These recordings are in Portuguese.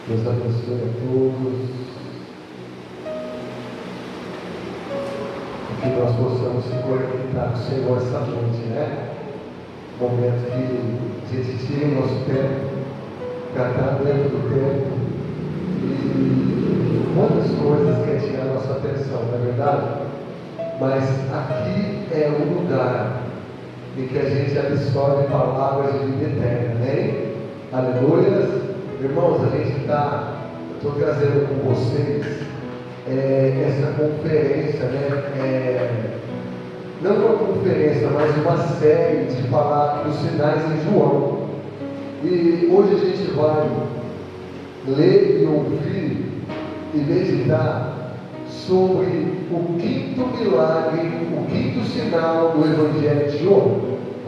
Deus abençoe a todos. Que nós possamos se conectar com o Senhor essa noite, né? Momento que a gente tira o nosso tempo para estar dentro do tempo e muitas coisas querem tirar a nossa atenção, não é verdade? Mas aqui é o lugar em que a gente absorve palavras de vida eterna, né? Aleluia! Irmãos, a gente estou trazendo com vocês essa conferência, né? Não uma conferência, mas uma série de falar dos sinais em João. E hoje a gente vai ler e ouvir e meditar sobre o quinto milagre, o quinto sinal do Evangelho de João.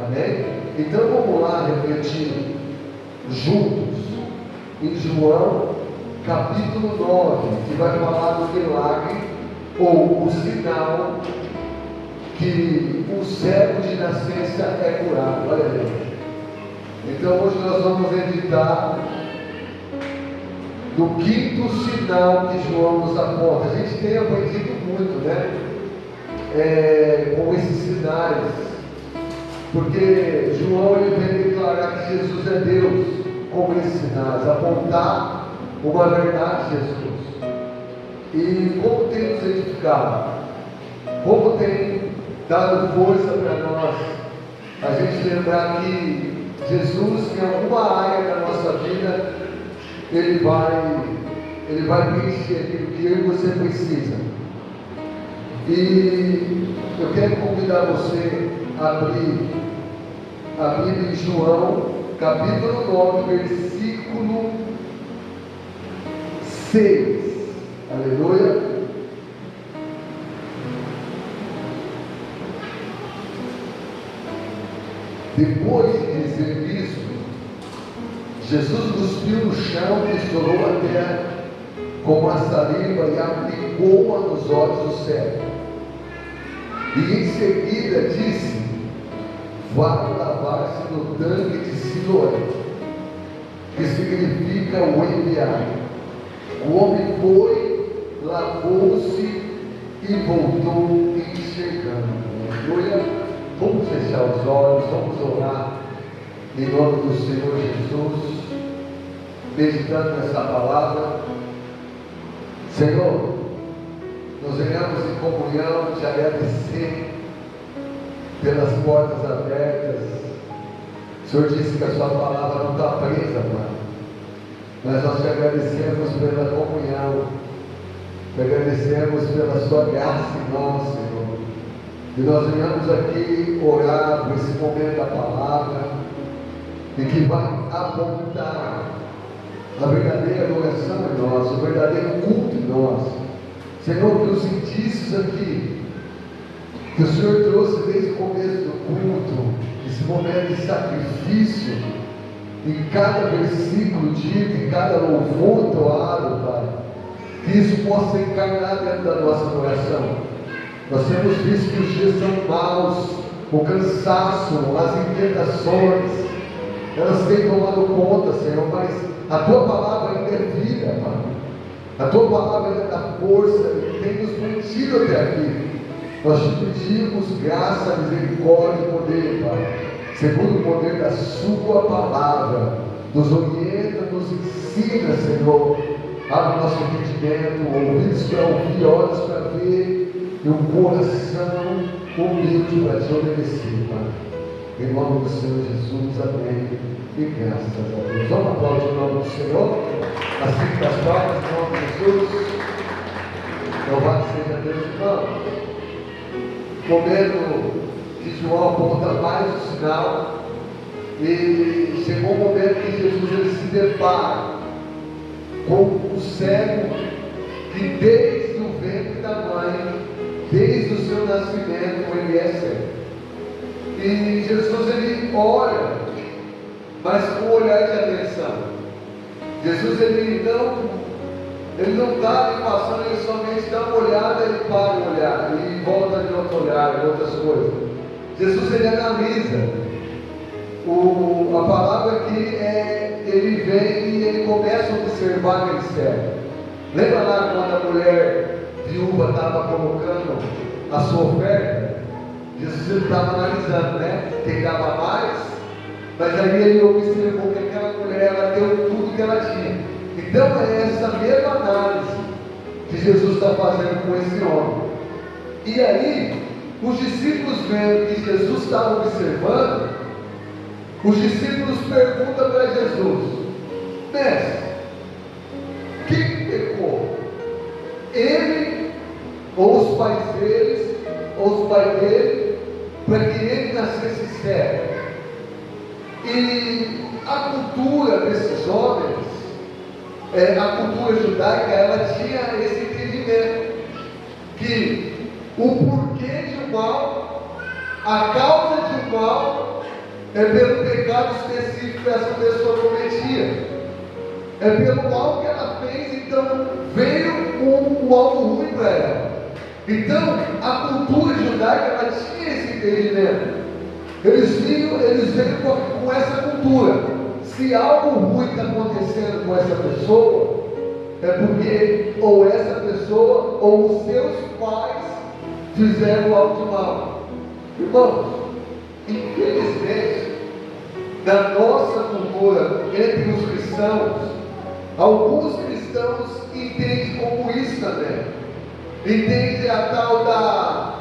Amém? Então vamos lá refletir juntos em João capítulo 9, que vai falar do milagre ou o sinal que um cego de nascença é curado. Olha aí. Então hoje nós vamos meditar no quinto sinal que João nos aponta. A gente tem aprendido muito, né? Com esses sinais, porque João ele vem declarar que Jesus é Deus com esses sinais, apontar uma verdade de Jesus. E como tem nos edificado, como tem dado força para nós a gente lembrar que Jesus, em alguma área da nossa vida, Ele vai preencher aquilo que eu e você precisa. E eu quero convidar você a abrir em João, capítulo 9, versículo 6. Aleluia. Depois de dizer isso, Jesus cuspiu no chão, estourou a terra com a saliva e aplicou-a nos olhos do cego. E em seguida disse: vá lavar-se no tanque de Siloé, que significa o enviado. O homem foi, lavou-se e voltou enxergando. Aleluia. Vamos fechar os olhos, vamos orar em nome do Senhor Jesus, meditando nessa palavra. Senhor, nós venhamos em comunhão te agradecer pelas portas abertas. O Senhor disse que a sua palavra não está presa, Pai, mas nós te agradecemos pela comunhão, te agradecemos pela sua graça em nós, Senhor. E nós venhamos aqui orar por esse momento da palavra, e que vai apontar a verdadeira adoração em nós, o verdadeiro culto em nós. Senhor, que os indícios aqui que o Senhor trouxe desde o começo do culto, esse momento de sacrifício, em cada versículo dito, em cada louvor entoado, Pai, que isso possa encarnar dentro da nossa adoração. Nós temos visto que os dias são maus, o cansaço, as inquietações, elas têm tomado conta, Senhor, mas a Tua palavra ainda é vida, Pai. A Tua palavra ainda dá força e tem nos mantido até aqui. Nós te pedimos graça, misericórdia e poder, Pai, segundo o poder da Sua palavra. Nos orienta, nos ensina, Senhor. Abre o nosso entendimento, ouvidos para ouvir, olhos para ver, e um coração humilde para te obedecer, Pai. Em nome do Senhor Jesus, amém. E graças a Deus. Vamos aplaudir o nome do Senhor. Assim que as palmas, em nome de Jesus. Louvado seja Deus, irmão. Momento que João aponta mais o sinal. E chegou o momento que Jesus ele se depara com o cego que desde o ventre da mãe, desde o seu nascimento, ele é cego. E Jesus ele olha, mas com um olhar de atenção. Jesus ele não está ali passando, ele somente dá uma olhada, ele para o olhar e volta de outro olhar, de outras coisas. Jesus ele analisa. A palavra fato é que ele vem e ele começa a observar aquele cego. Lembra lá quando a mulher viúva estava colocando a sua oferta? Jesus estava analisando, né? Quem dava mais, mas aí ele observou que aquela mulher, ela deu tudo que ela tinha. Então é essa mesma análise que Jesus está fazendo com esse homem. E aí, os discípulos vendo que Jesus estava observando, os discípulos perguntam para Jesus: Mestre, quem pecou? Ele, ou os pais deles, ou os pais dele, para que ele nascesse cego? E a cultura desses homens, a cultura judaica, ela tinha esse entendimento, que o porquê de um mal, a causa de um mal, é pelo pecado específico que essa pessoa cometia, é pelo mal que ela fez. Então veio um algo ruim para ela. Então a cultura judaica, ela tinha esse entendimento. Eles veio com essa cultura: se algo ruim está acontecendo com essa pessoa, é porque ou essa pessoa ou os seus pais fizeram algo de mal. Irmãos, infelizmente, na nossa cultura, entre os cristãos, alguns cristãos entendem como isso também. Entendem a tal da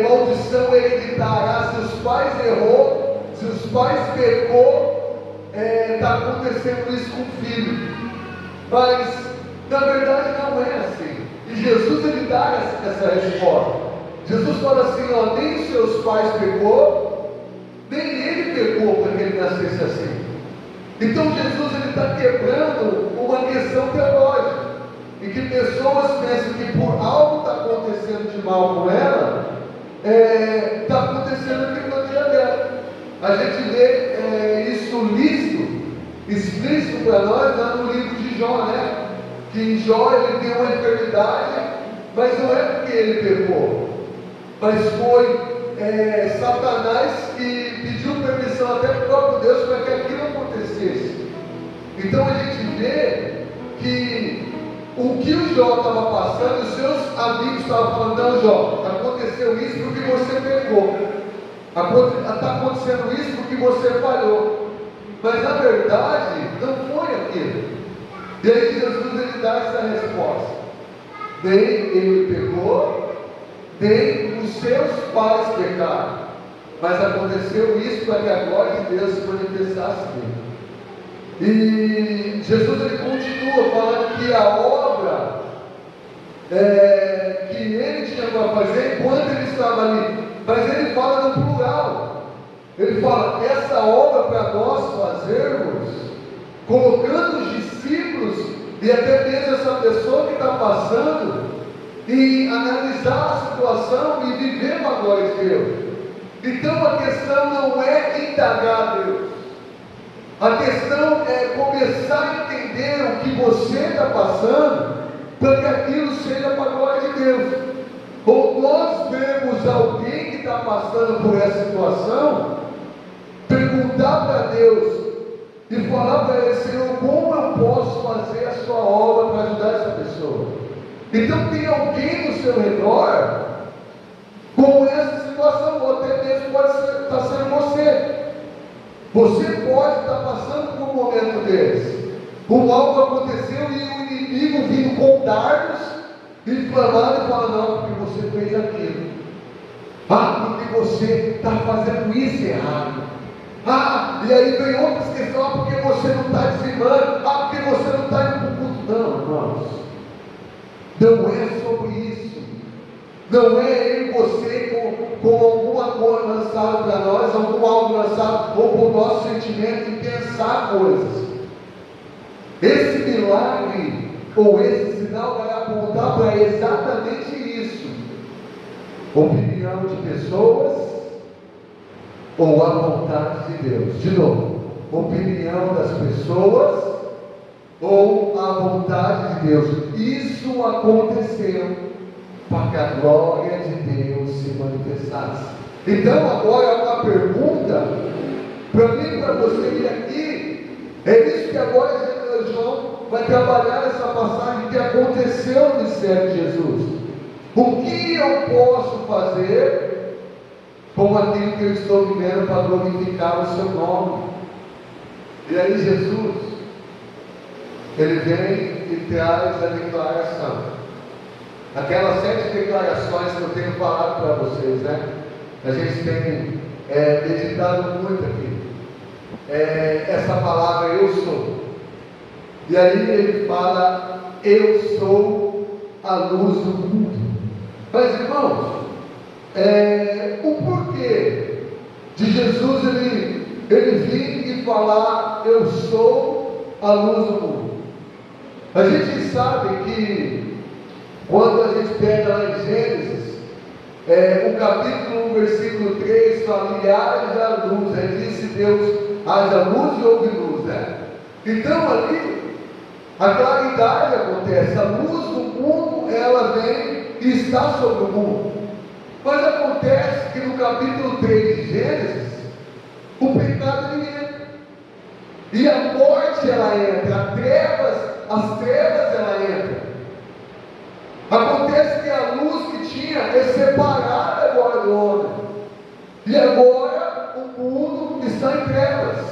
maldição hereditária. Se os pais errou, se os pais pecou, está acontecendo isso com o filho. Mas na verdade não é assim. E Jesus, ele dá essa resposta. Jesus fala assim: ó, nem os seus pais pecou, nem ele pecou para que ele nascesse assim. Então Jesus, ele está quebrando uma questão teológica, em que pessoas pensam que por algo está acontecendo de mal com ela, está acontecendo aquilo na vida dela. A gente vê isso explícito para nós lá no livro de Jó, né? Que em Jó ele tem uma enfermidade, mas não é porque ele pecou, mas foi Satanás que pediu permissão até para o próprio Deus para que aquilo acontecesse. Então a gente vê que o que o Jó estava passando, os seus amigos estavam falando: não, Jó, aconteceu isso porque você pecou, está acontecendo isso porque você falhou. Mas na verdade não foi aquilo. E aí Jesus, ele dá essa resposta: nem ele pecou, nem os seus pais pecaram, mas aconteceu isso para que a glória de Deus se manifestasse nele. E Jesus, ele continua falando que a obra que ele tinha para fazer enquanto ele estava ali, mas ele fala no plural. Ele fala: essa obra para nós fazermos, colocando os discípulos e até mesmo essa pessoa que está passando, e analisar a situação e viver a glória de Deus. Então a questão não é indagar a Deus, a questão é começar a entender o que você está passando, para que aquilo seja para a glória de Deus. Ou nós vemos alguém que está passando por essa situação, perguntar para Deus e falar para ele: Senhor, como eu posso fazer a sua obra para ajudar essa pessoa? Então tem alguém no seu redor com essa situação, ou até mesmo pode estar sendo você. Você pode estar passando por um momento desse. Algo aconteceu e o inimigo vindo com dardos, inflamado, e fala: não, porque você fez aquilo. Porque você está fazendo isso errado. E aí vem outras questões: porque você não está dizimando, porque você não está indo para o culto. Não, irmãos, não é sobre isso. Não é eu e você com alguma coisa lançada para nós, algo lançado ou por nosso sentimento em pensar coisas. Esse milagre ou esse sinal vai apontar para exatamente isso: opinião de pessoas ou a vontade de Deus. De novo, opinião das pessoas ou a vontade de Deus. Isso aconteceu para que a glória de Deus se manifestasse. Então agora uma pergunta para mim, para você ir aqui: É isso que agora João vai trabalhar essa passagem que aconteceu no ministério de Jesus. O que eu posso fazer com aquilo que eu estou vivendo para glorificar o seu nome? E aí Jesus, ele vem e traz a declaração. Aquelas 7 declarações que eu tenho falado para vocês, né? A gente tem meditado muito aqui. Essa palavra eu sou. E aí ele fala, eu sou a luz do mundo. Mas irmãos, o porquê de Jesus ele vir e falar, eu sou a luz do mundo? A gente sabe que quando a gente pega lá em Gênesis, o capítulo 1, versículo 3, fala, e haja luz, disse Deus, haja luz e houve luz, né? Então ali, a claridade acontece, a luz do mundo, ela vem e está sobre o mundo. Mas acontece que no capítulo 3 de Gênesis, o pecado ele entra, e a morte ela entra, as trevas ela entra. Acontece que a luz que tinha é separada agora do homem, e agora o mundo está em trevas.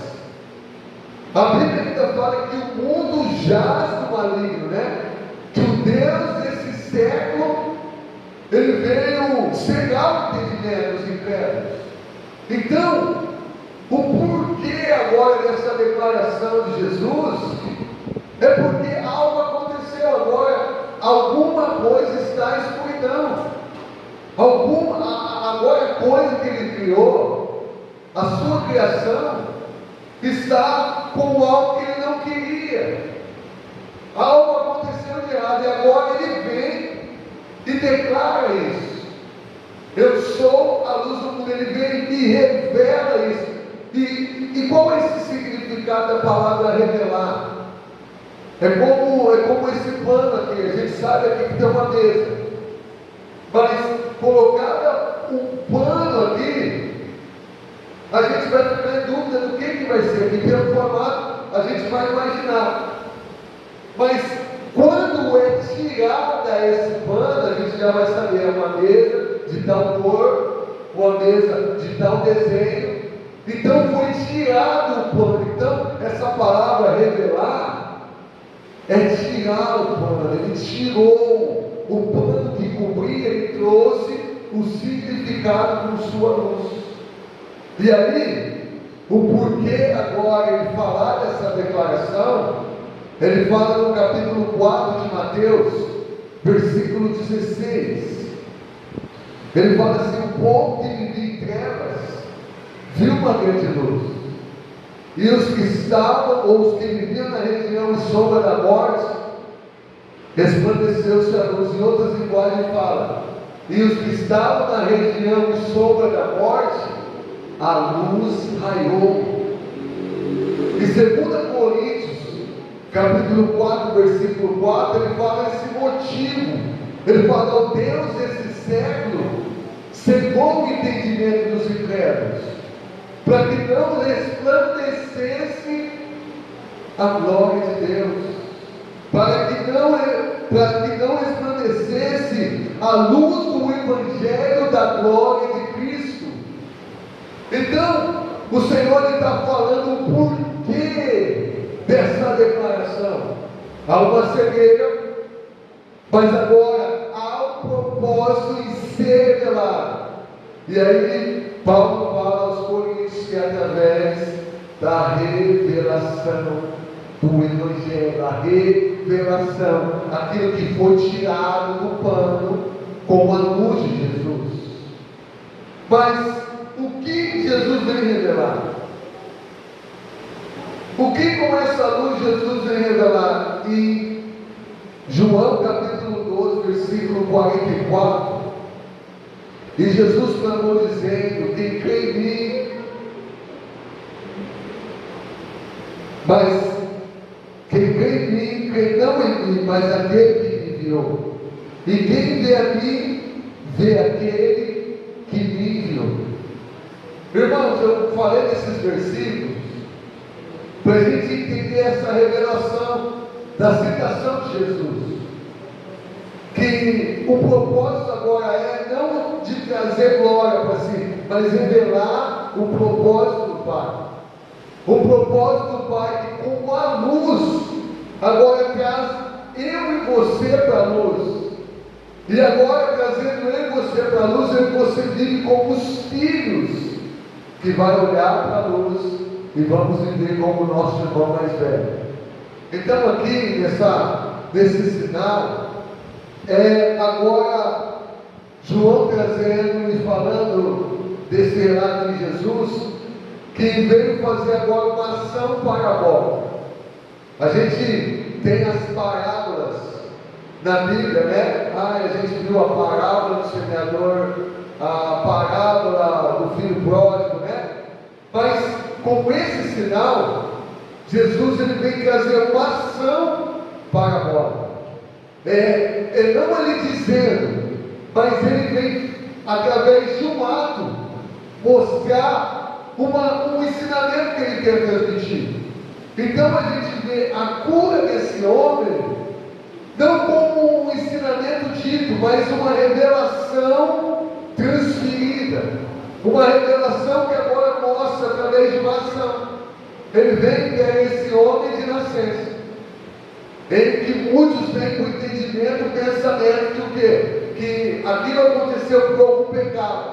A Bíblia ainda fala que o mundo jaz do maligno, né? Que o Deus desse século, ele veio cegar o entendimento dos incrédulos. Então, o porquê agora dessa declaração de Jesus, é porque algo aconteceu agora, alguma coisa está em escuridão, agora a coisa que ele criou, a sua criação, está com algo que ele não queria, algo aconteceu de errado, e agora ele vem e declara isso, eu sou a luz do mundo, ele vem e revela isso. E qual é esse significado da palavra revelar? É como esse pano aqui, a gente sabe aqui que tem uma mesa, mas colocada um pano aqui, a gente vai ficar em dúvida do que vai ser, aqui pelo formato a gente vai imaginar, mas quando é tirada esse pano, a gente já vai saber, é uma mesa de tal cor, uma mesa de tal desenho. Então foi tirado o pano. Então essa palavra revelar é tirar o pano. Ele tirou o pano que cobria, ele trouxe o significado com sua luz. E aí, o porquê agora ele falar dessa declaração, ele fala no capítulo 4 de Mateus, versículo 16. Ele fala assim, o povo que vivia em trevas viu uma grande luz, e os que estavam, ou os que viviam na região e sombra da morte, resplandeceu-se a luz. Em outras linguagens fala, e os que estavam na região e sombra da morte, a luz raiou. E 2 Coríntios, capítulo 4, versículo 4, ele fala esse motivo, ele fala, o Deus desse século cegou o entendimento dos incrédulos, para que não resplandecesse a glória de Deus, para que não resplandecesse a luz do Evangelho da glória de Cristo. Então, o Senhor está falando o porquê dessa declaração. Há uma cegueira, mas agora há um propósito em ser revelado. E aí, Paulo fala aos Coríntios que através da revelação do Evangelho, a revelação, aquilo que foi tirado do pano com a luz de Jesus. Mas o que Jesus vem revelar? O que com essa luz Jesus vem revelar? Em João capítulo 12, versículo 44, e Jesus clamou dizendo, quem crê em mim, mas quem crê em mim, crê não em mim, mas aquele que me enviou. E quem vê a mim, vê aquele que me enviou. Irmãos, eu falei desses versículos, para a gente entender essa revelação da citação de Jesus. Que o propósito agora é não de trazer glória para si, mas revelar o propósito do Pai. O propósito do Pai que, como a luz, agora traz eu e você para a luz. E agora, trazendo eu e você para a luz, eu e você vive como os filhos que vai olhar para a luz e vamos viver como o nosso irmão mais velho. Então, aqui nesse sinal, agora João trazendo e falando desse relato de Jesus, que veio fazer agora uma ação parabólica. A gente tem as parábolas na Bíblia, né? A gente viu a parábola do semeador, a parábola do filho pródigo, né? Mas com esse sinal, Jesus ele vem trazer uma ação parabólica. Não ele dizendo, mas ele vem através de um ato mostrar um ensinamento que ele quer transmitir. Então a gente vê a cura desse homem não como um ensinamento dito, mas uma revelação transferida, uma revelação que agora mostra através de uma ação. Ele vem ter esse homem de nascença, em que muitos têm o entendimento, o pensamento de o quê? Que aquilo aconteceu por algum pecado,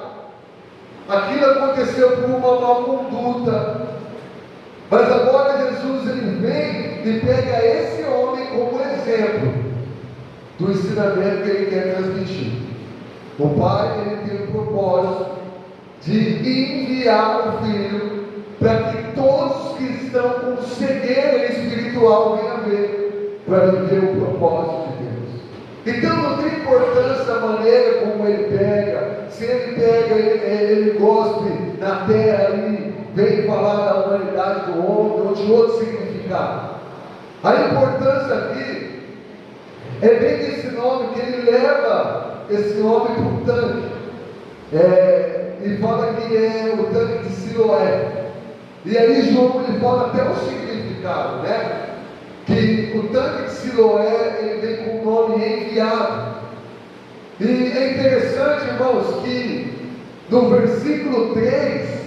aquilo aconteceu por uma má conduta. Mas agora Jesus ele vem e pega esse homem como exemplo do ensinamento que ele quer transmitir. O Pai ele tem o propósito de enviar o Filho para que todos que estão com cegueira espiritual venham ver, para viver o propósito de Deus. Então não tem importância a maneira como ele pega, se ele pega, ele gospe na terra e vem falar da humanidade do homem ou de outro significado. A importância aqui é bem desse nome, que ele leva esse nome para o tanque, e fala que é o tanque de Siloé. E aí João ele fala até o significado, né? Que o tanque de Siloé ele vem com o nome enviado. E é interessante, irmãos, que no versículo 3,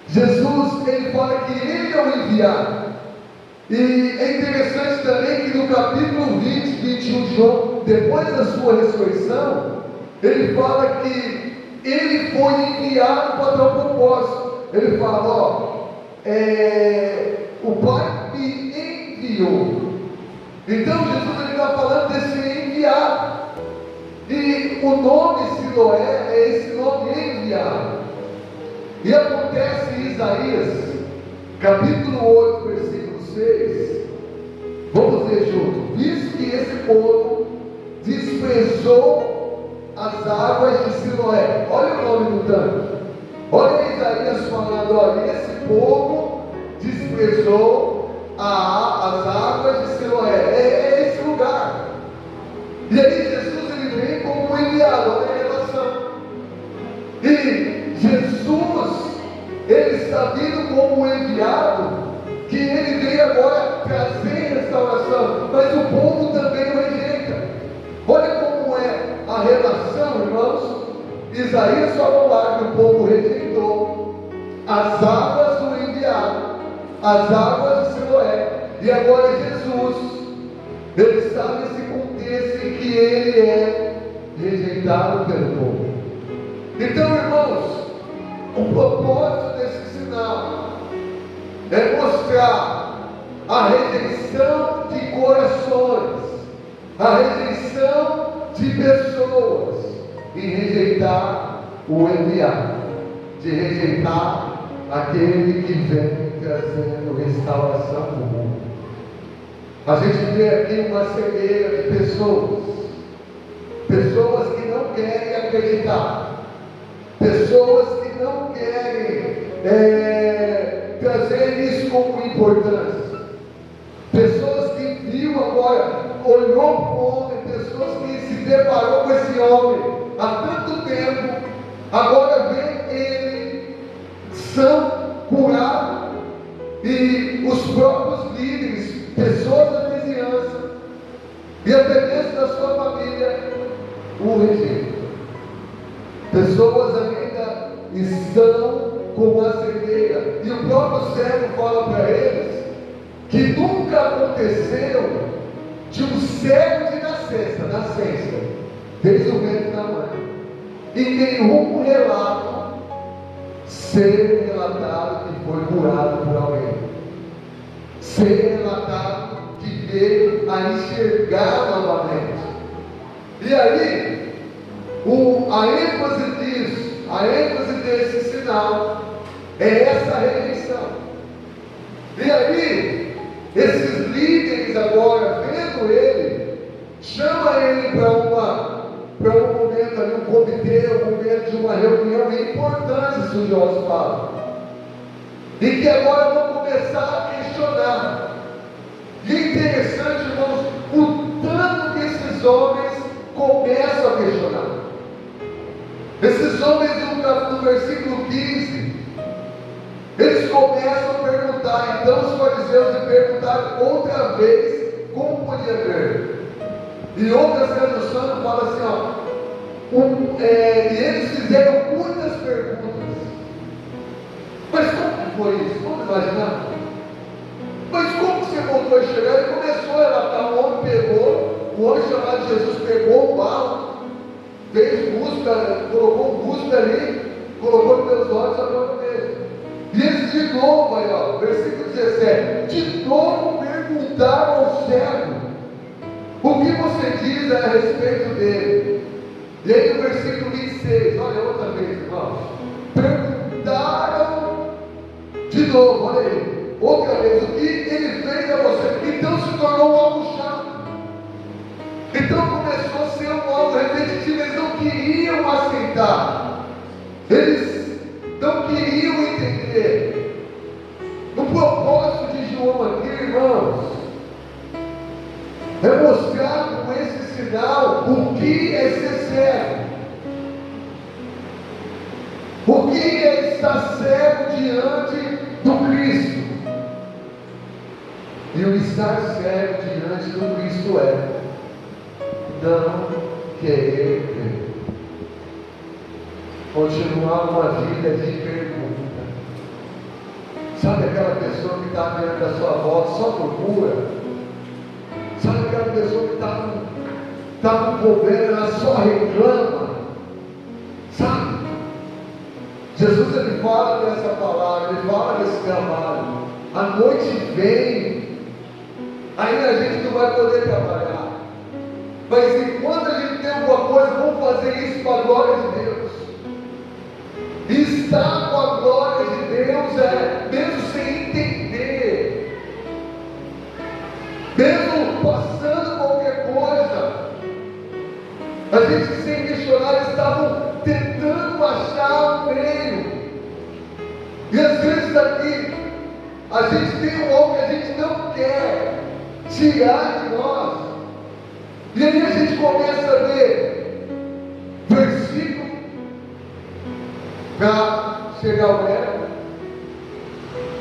Jesus ele fala que ele é o enviado. E é interessante também que no capítulo 20, 21 de João, depois da sua ressurreição, ele fala que ele foi enviado para tal propósito. Ele fala, o Pai me enviou. Então Jesus está falando desse enviado. E o nome Siloé é esse nome enviado. E acontece em Isaías, capítulo 8, versículo 6. Vamos ler junto. Visto que esse povo desprezou as águas de Siloé. Olha o nome do tanque. Olha Isaías falando, olha, esse povo desprezou as águas de Siloé. É esse lugar. E aí Jesus ele vem como um enviado, olha a relação. E Jesus, ele está vindo como um enviado, que ele vem agora trazer restauração, mas o povo também o rejeita. Olha como é a relação, irmãos. Isaías falou lá que o povo rejeitou as águas do enviado, as águas de Siloé. E agora Jesus, ele está nesse contexto em que ele é rejeitado pelo povo. Então, irmãos, o propósito desse sinal é mostrar a rejeição de corações, a rejeição de pessoas, e rejeitar o enviado, de rejeitar aquele que vem trazendo restauração para o mundo. A gente vê aqui uma cegueira de pessoas que não querem acreditar, pessoas que não querem trazer isso como importância, pessoas que viu agora, olhou para o homem, pessoas que se deparou com esse homem há tanto tempo, agora vê ele são curado, e os próprios líderes, pessoas da vizinhança e até mesmo da sua família o rejeitam. Pessoas ainda estão com a cegueira, e o próprio cego fala para eles que nunca aconteceu de um cego de nascença, desde o ventre da mãe, e nenhum relato ser relatado que foi curado por alguém, ser relatado que veio a enxergar novamente. E aí, a ênfase desse sinal é essa rejeição. E aí, esses líderes agora, vendo ele, chama ele para um momento ali, um comitê, um momento de uma reunião importante, os estudiosos falam, e que agora vão começar a questionar. E é interessante, irmãos, o tanto que esses homens começam a questionar. Esses homens no versículo 15, eles começam a perguntar. Então os fariseus lhe perguntaram outra vez como podia ver. E outras traduções falam assim, e eles fizeram muitas perguntas. Mas como foi isso? Vamos imaginar? Mas como você voltou a chegar? Ele começou a relatar. O homem chamado Jesus pegou o barro, fez busca, colocou um busca ali, colocou nos meus olhos a boca dele. E eles de novo, aí, versículo 17, de novo perguntaram ao cego: o que você diz a respeito dele? E aí no versículo 26, olha outra vez, irmãos, perguntaram de novo, olha aí, outra vez, o que ele fez a você? Então se tornou algo chato. Então começou a ser algo repetitivo. Eles não queriam aceitar, eles não queriam entender. O propósito de João aqui, irmãos, é mostrar com esse sinal o que é ser cego, o que é estar cego diante do Cristo. E o estar cego diante do Cristo é não querer ver, continuar uma vida de pergunta. Sabe aquela pessoa que está diante da sua volta só procura? Sabe aquela pessoa que está com problema, ela só reclama? Sabe? Jesus ele fala dessa palavra, ele fala desse trabalho. A noite vem, ainda a gente não vai poder trabalhar. Mas enquanto a gente tem alguma coisa, vamos fazer isso para a glória de Deus. E estar com a glória de Deus mesmo sem entender, mesmo passando qualquer coisa, a gente sem questionar, eles estavam tentando achar um meio. E às vezes aqui, a gente tem algo que a gente não quer tirar de nós. E aí a gente começa a ver versículo para chegar ao verbo.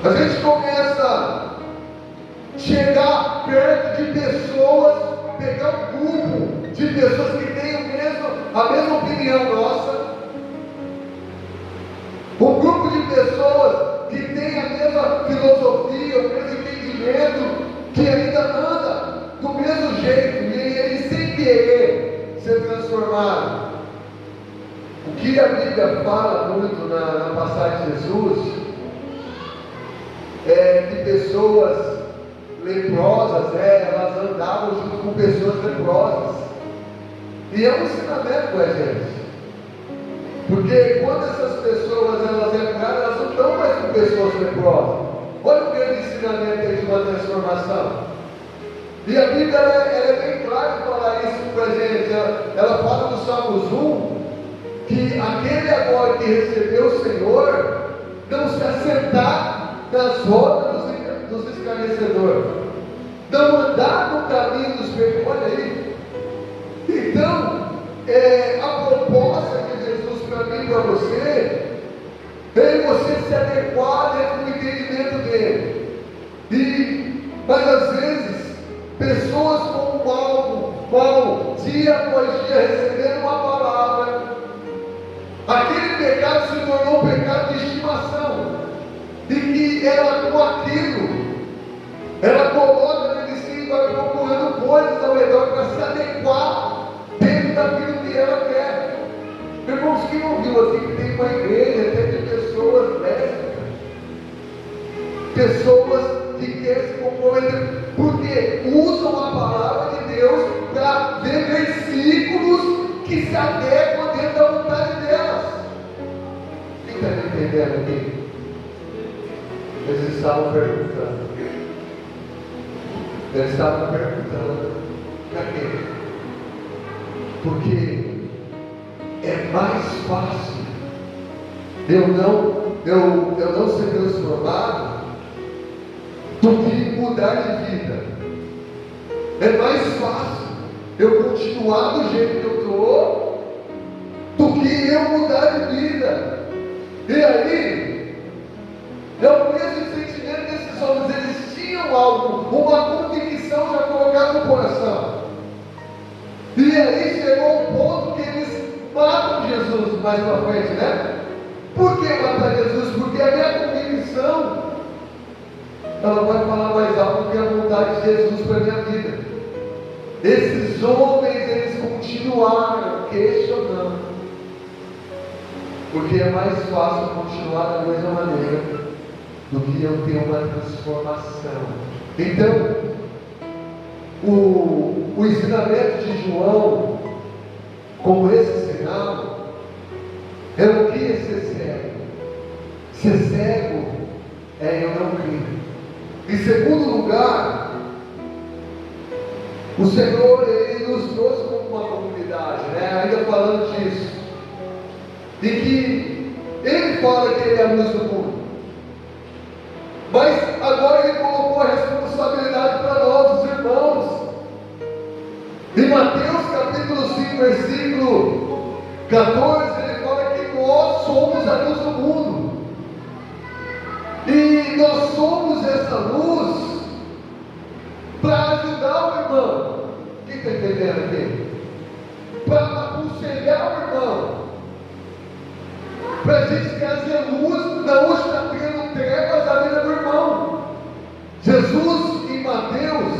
A gente começa a chegar perto de pessoas, pegar um grupo de pessoas que têm a mesma opinião nossa, um grupo de pessoas que têm a mesma filosofia, o mesmo entendimento, que ainda anda do mesmo jeito, e eles sem querer ser transformados. O que a Bíblia fala muito na passagem de Jesus é que pessoas leprosas, elas andavam junto com pessoas leprosas. E é um ensinamento para a gente, porque quando essas pessoas elas entraram, elas não estão mais com pessoas leprosas. Olha o grande ensinamento aí de uma transformação. E a Bíblia ela é bem clara em falar isso para a gente. Ela fala no Salmos 1 que aquele agora que recebeu o Senhor não se assentar nas rodas dos escarnecedores, não andar no caminho dos pecadores. Olha aí. Então, a proposta de Jesus para mim e para você é você se adequar dentro do entendimento dele. ela com aquilo, ela coloca nele sim, vai procurando coisas ao redor para se adequar dentro daquilo que ela quer. Irmãos, quem ouviu aqui que tem uma igreja até de pessoas lésbicas, pessoas que querem se comprometer, porque usam a palavra de Deus para ver versículos que se adequam dentro da vontade delas. Quem está me entendendo aqui? Eles estavam perguntando. Para quê? Porque é mais fácil eu não ser transformado do que mudar de vida. É mais fácil eu continuar do jeito que eu estou do que eu mudar de vida. E aí, é o mesmo sentimento desses homens. Eles tinham algo, uma convicção já colocada no coração. E aí chegou o ponto que eles matam Jesus mais para frente, né? Por que matar Jesus? Porque a minha convicção, ela vai falar mais alto do que a vontade de Jesus para a minha vida. Esses homens, eles continuaram questionando, porque é mais fácil continuar da mesma maneira do que eu ter uma transformação. Então, o ensinamento de João, como esse sinal, é o que é ser cego. Ser cego é eu não crer. Em segundo lugar, o Senhor, Ele nos trouxe como uma comunidade, né? Ainda falando disso, de que Ele fala que Ele é a luz do mundo, mas agora Ele colocou a responsabilidade para nós, os irmãos. Em Mateus capítulo 5, versículo 14, Ele fala que nós somos a luz do mundo, e nós somos essa luz para ajudar o irmão. Quem está entendendo aqui? Para aconselhar o irmão, para a gente trazer luz, não está tendo trevas na vida do irmão. Jesus, em Mateus,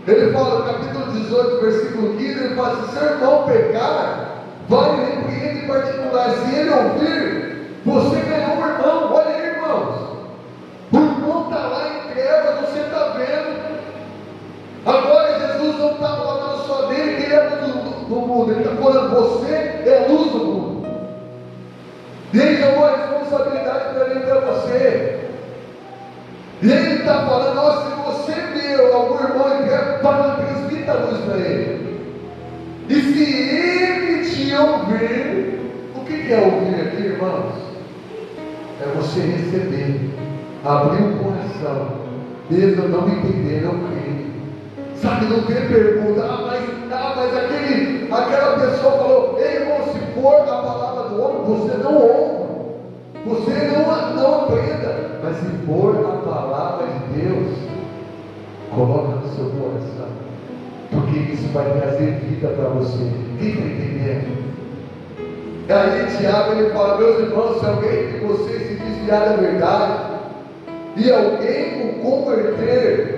Ele fala, no capítulo 18, versículo 15, Ele fala assim: seu irmão pecar, vai e repreende em particular. Se ele ouvir, você ganhou um irmão. Olha aí, irmãos, o irmão está lá em trevas, você está vendo. Agora Jesus não está falando só dele, que Ele é luz do mundo. Ele está falando, você é luz do mundo. E Ele deu uma responsabilidade para mim e para você. E Ele está falando, ó, se você vê algum irmão em trevas, transmita a luz para ele. E se ele te ouvir, o que é ouvir aqui, irmãos? É você receber, abrir o coração, mesmo eu não entender, não crer. Sabe, não tem pergunta, mas aquela pessoa falou, ei, irmão, se for a palavra do homem, você não ouve, você não aprenda, mas se for a palavra de Deus, coloca no seu coração, porque isso vai trazer vida para você. Quem está entendendo? Aí Tiago, ele fala, meus irmãos, se alguém de vocês se desviar da verdade, e alguém o converter,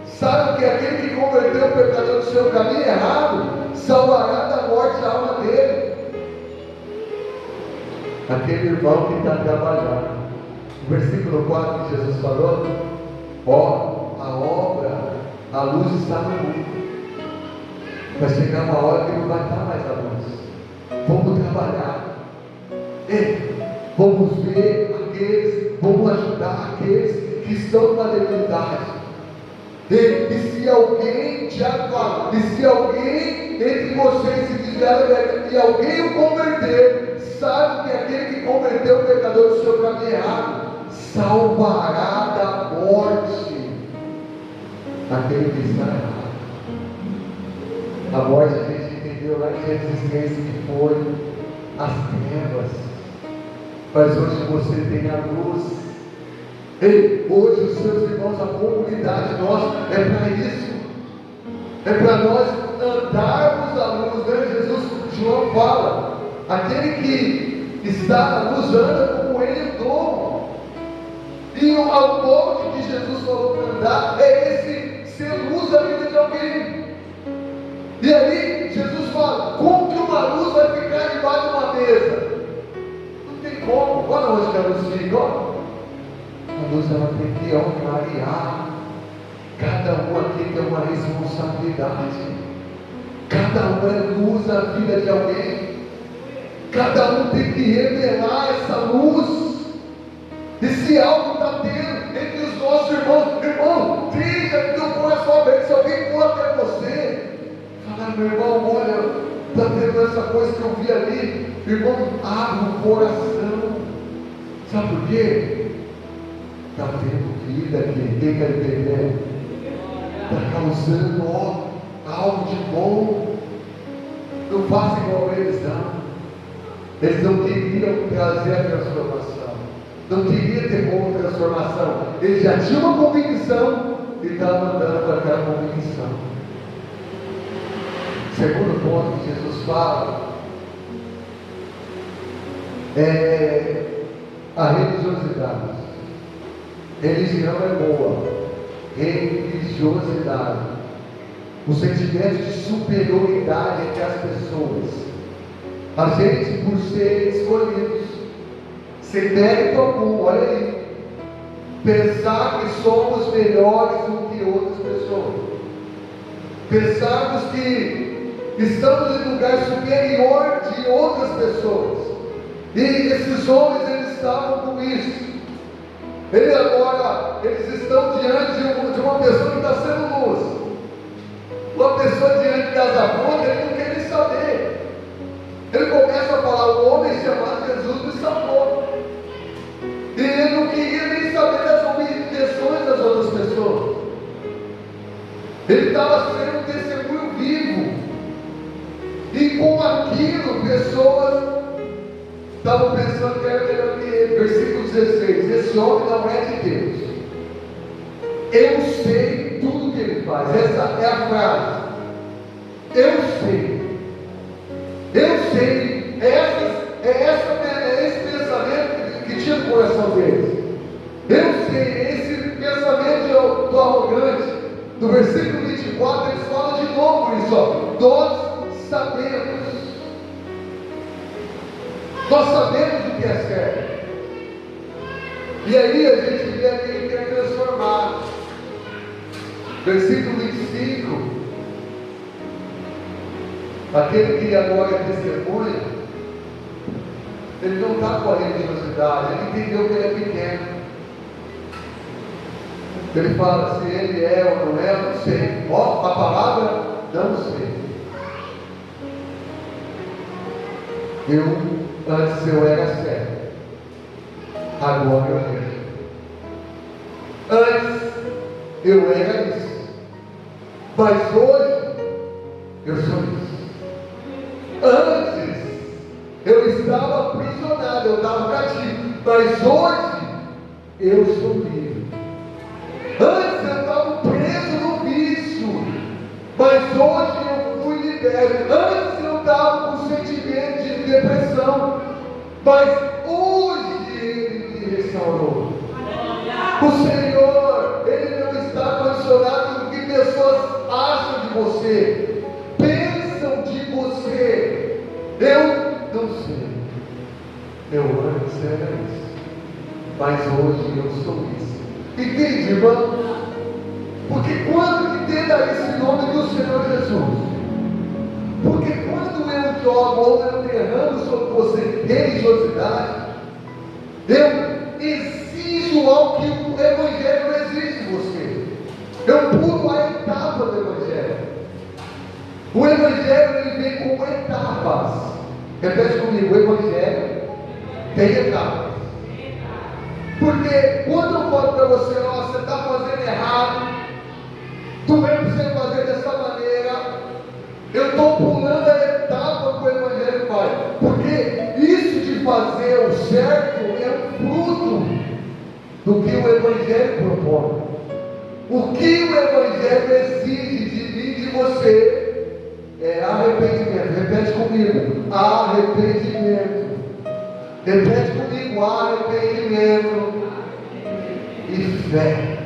sabe que aquele que converteu o pecador do seu caminho errado, salvará da morte a alma dele. Aquele irmão que está trabalhando. No versículo 4 que Jesus falou, ó, a obra, a luz está no mundo. Vai chegar uma hora que não vai estar mais a luz. Vamos trabalhar. Vamos ver aqueles, vamos ajudar aqueles que estão na debilidade. E se alguém, Tiago fala, e se alguém entre vocês se desviar e alguém o converter, sabe que aquele que converteu o pecador do seu caminho errado, salvará da morte aquele que está errado. A morte a gente entendeu lá em Gênesis 3 que foi as trevas, mas hoje você tem a luz. Ei, hoje os seus irmãos, a comunidade nossa, é para isso, é para nós andarmos a luz, né? Jesus, João fala, aquele que está na luz anda como ele andou. E o molde que Jesus falou para andar é esse ser luz da vida de alguém. E aí Jesus fala: como que uma luz vai ficar debaixo de uma mesa? Não tem como. Olha onde que a luz fica, ó. A luz ela tem que clarear. Cada um aqui tem uma responsabilidade. Cada um é luz na vida de alguém. Cada um tem que revelar essa luz. E se algo está tendo entre os nossos irmãos, irmão, deixa que eu coração aberto. Se alguém for até você, falar: meu irmão, olha, está tendo essa coisa que eu vi ali. Irmão, abre o coração. Sabe por quê? Está tendo vida aqui. Quem está entendendo? Está causando algo de bom. Não faça igual eles, não. Eles não queriam trazer a transformação. Não queria ter como transformação. Ele já tinha uma convicção e estava andando com aquela convicção. Segundo ponto que Jesus fala é a religiosidade. Religião é boa. Religiosidade, o sentimento de superioridade entre as pessoas. A gente, por ser escolhidos, sem mérito algum, olha aí, pensar que somos melhores do que outras pessoas, pensarmos que estamos em lugar superior de outras pessoas. E esses homens, eles estavam com isso. Eles estão diante de uma pessoa que está sendo luz. Uma pessoa diante das apontas, ele não quer nem saber. Ele começa a falar: o homem chamado Jesus me salvou. E ele não queria nem saber das objeções das outras pessoas. Ele estava sendo um testemunho vivo. E com aquilo, pessoas estavam pensando que era melhor que ele. Versículo 16: esse homem não é de Deus. Eu sei tudo que ele faz. Essa é a frase. Eu sei. É esse pensamento que tinha no coração deles. Eu sei. Esse pensamento do arrogante. Do versículo 24, eles falam de novo isso, ó. Nós sabemos o que é certo. E aí a gente vê aquele que é transformado. Versículo 25. Aquele que agora é testemunha, ele não está com a religiosidade, ele entendeu que ele é pequeno. Ele fala: se ele é ou não é, eu não sei. Ó, a palavra, não sei. Antes eu era certo, agora eu vejo. Antes eu era isso, mas hoje eu sou isso. Antes eu estava aprisionado, eu estava cativo, mas hoje eu sou livre. Antes eu estava preso no vício, mas hoje eu fui liberto. Antes eu estava com sentimento de depressão, mas hoje Ele me restaurou. O Senhor, Ele não está condicionado no que pessoas acham de você, pensam de você. Eu não sei. Eu antes era isso, mas hoje eu sou isso. Entende, irmão? Porque quando que tenta esse nome do Senhor Jesus? Porque quando eu jogo ou eu derramo sobre você religiosidade, eu exijo algo que o Evangelho não exige de você. Eu pulo a etapa do Evangelho. O Evangelho ele vem como etapas. Repete comigo: o Evangelho tem etapas. Porque quando eu falo para você: ó, você está fazendo errado, tu vem para você fazer dessa maneira, eu estou pulando a etapa que o Evangelho faz. Porque isso de fazer o certo é um fruto do que o Evangelho propõe. O que o Evangelho exige de mim e de você é arrependimento. Repete comigo: arrependimento. Repete comigo: arrependimento. e fé.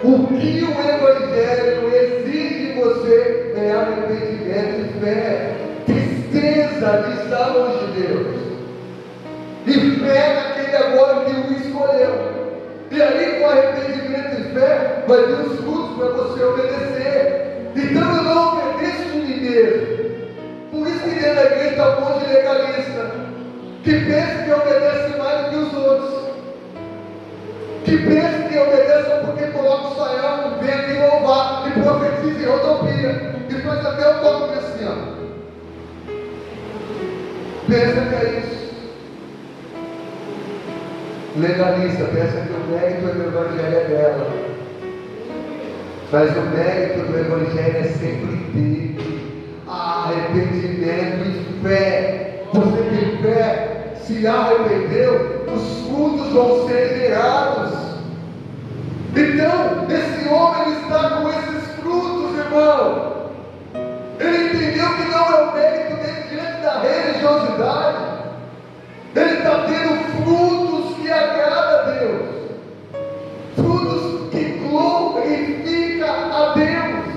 O que o Evangelho exige de você é arrependimento e fé, tristeza de estar longe de Deus, e fé naquele agora que o escolheu. E aí, com arrependimento e fé, vai vir os frutos para você obedecer. Então eu não obedeço de mim mesmo. Por isso que dentro da igreja está um monte de legalista, que pensa que obedece mais do que os outros, que pensa que obedece porque coloca o saião, vem aqui louvar e profetiza em rodopia e faz até o toque desse ano. Pensa que é isso. Legalista pensa que o mérito do Evangelho é dela, mas o mérito do Evangelho é sempre dele. Arrependimento e fé. Você tem fé, se arrependeu, os frutos vão ser gerados. Então, esse homem está com esses frutos, irmão. Ele entendeu que não é o mérito dele diante da religiosidade. Ele está tendo frutos que agradam a Deus, frutos que glorificam a Deus.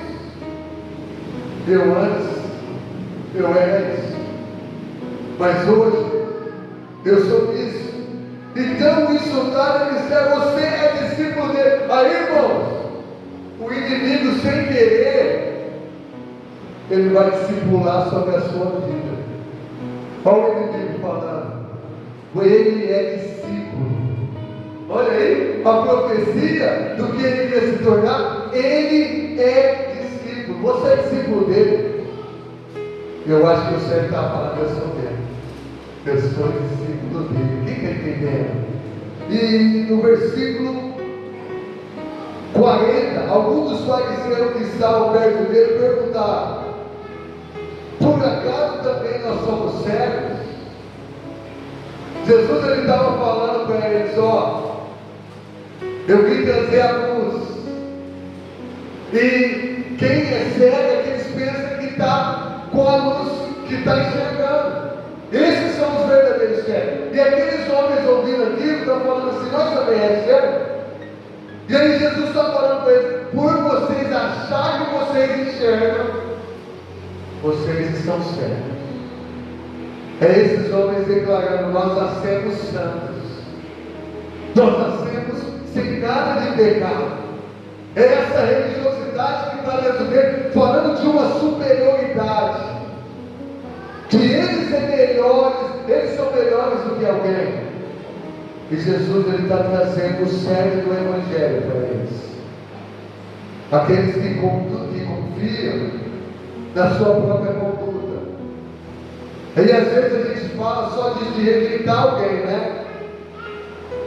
Eu era isso, mas hoje eu sou isso. Então isso está no ministério. Você é discípulo dele. Aí, irmãos, o inimigo sem querer, ele vai discipular sobre a sua vida. Olha o inimigo falando. Ele é discípulo. Olha aí, a profecia do que ele quer se tornar. Ele é discípulo. Você é discípulo dele. Eu acho que o Senhor está falando, eu sou dele. Eu sou discípulo dele. Quem está entendendo? E no versículo 40, alguns dos fariseus que estavam perto dele perguntaram: por acaso também nós somos cegos? Jesus ele estava falando para eles: ó, eu vim trazer a luz, e quem é cego é que eles pensam que está com a luz, que está enxergando. Esses são os verdadeiros cegos. E aqueles homens ouvindo aquilo estão falando assim: nós também é cego. E aí Jesus está falando para eles: por vocês acharem que vocês enxergam, vocês estão cegos. É esses homens declarando: nós nascemos santos, nós nascemos sem nada de pecado. É essa religiosidade que está dentro dele, falando de uma superioridade, que eles são melhores do que alguém. E Jesus ele está trazendo o cerne do Evangelho para eles, aqueles que confiam na sua própria conduta. E às vezes a gente fala só de rejeitar alguém, né?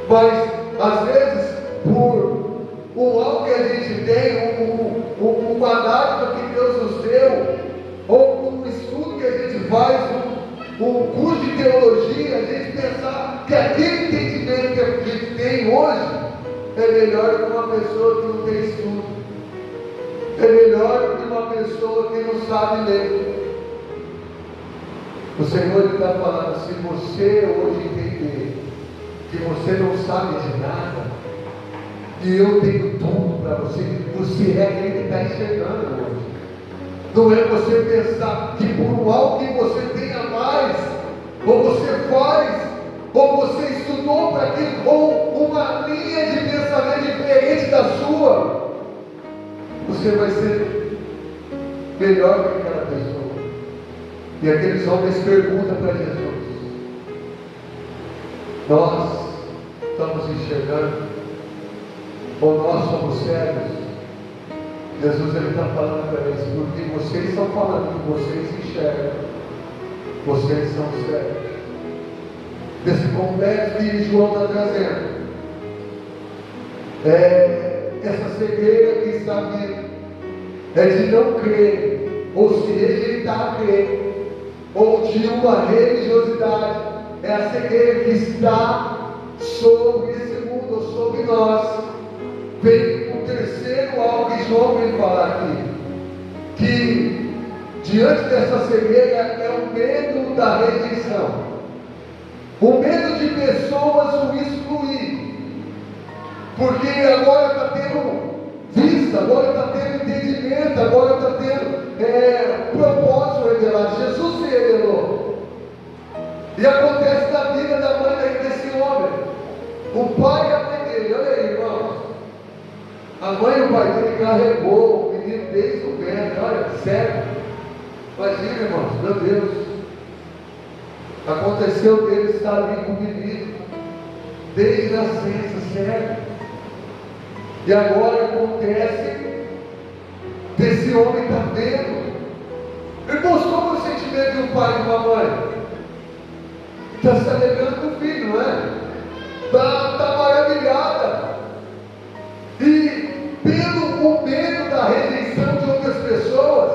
Mas às vezes por algo que a gente tem, uma dádiva que Deus nos deu, ou um estudo que a gente faz, um curso de teologia, a gente pensar que aquele entendimento que a gente tem hoje é melhor que uma pessoa que não tem estudo, é melhor que uma pessoa que não sabe ler. O Senhor está falando: se você hoje entender que você não sabe de nada, e eu tenho tudo para você, você é aquele que está enxergando hoje. Não é você pensar que por algo que você tenha mais, ou você faz, ou você estudou para aquilo, ou uma linha de pensamento diferente da sua, você vai ser melhor que aquela pessoa. E aqueles homens perguntam para Jesus: nós estamos enxergando, ou nós somos cegos? Jesus ele está falando para eles: porque vocês estão falando que vocês enxergam, vocês são cegos. Desse complexo que João está trazendo, essa cegueira que está vindo, é de não crer, ou se rejeitar a crer, ou de uma religiosidade. É a cegueira que está sobre esse mundo, ou sobre nós. Vem o terceiro algo que João vem falar aqui, que diante dessa cegueira é o medo da rejeição, o medo de pessoas o excluir. porque agora está tendo vista, agora está tendo entendimento, agora está tendo propósito revelado. Jesus se revelou. E acontece na vida da mãe desse homem. O pai e a mãe dele, olha aí, irmãos. A mãe e o pai dele carregou o menino desde o ventre, olha, sério. Imagina, irmãos, meu Deus. Aconteceu dele estar ali com o menino, desde a nascença, sério. E agora acontece desse homem estar vendo. Irmãos, como o sentimento de um pai e de uma mãe? Está se alegrando com o filho, não é? Está maravilhada. E pelo o medo da rejeição de outras pessoas,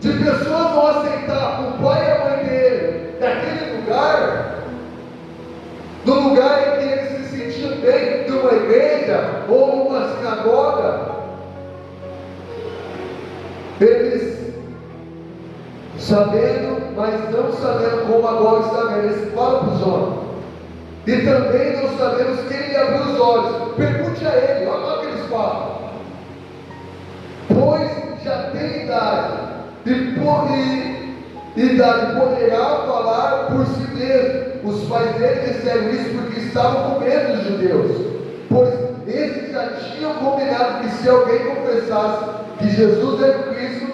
de pessoas não aceitar o pai e a mãe dele naquele lugar, no lugar em que eles se sentiam bem, de uma igreja ou uma sinagoga, eles sabendo, mas não sabendo como agora está vendo, eles falam para os homens, e também não sabemos quem lhe abriu os olhos. Pergunte a ele, olha o que eles falam. Pois já tem idade, idade poderá falar por si mesmo. Os pais dele disseram isso porque estavam com medo dos judeus, pois esses já tinham combinado que se alguém confessasse que Jesus é o Cristo,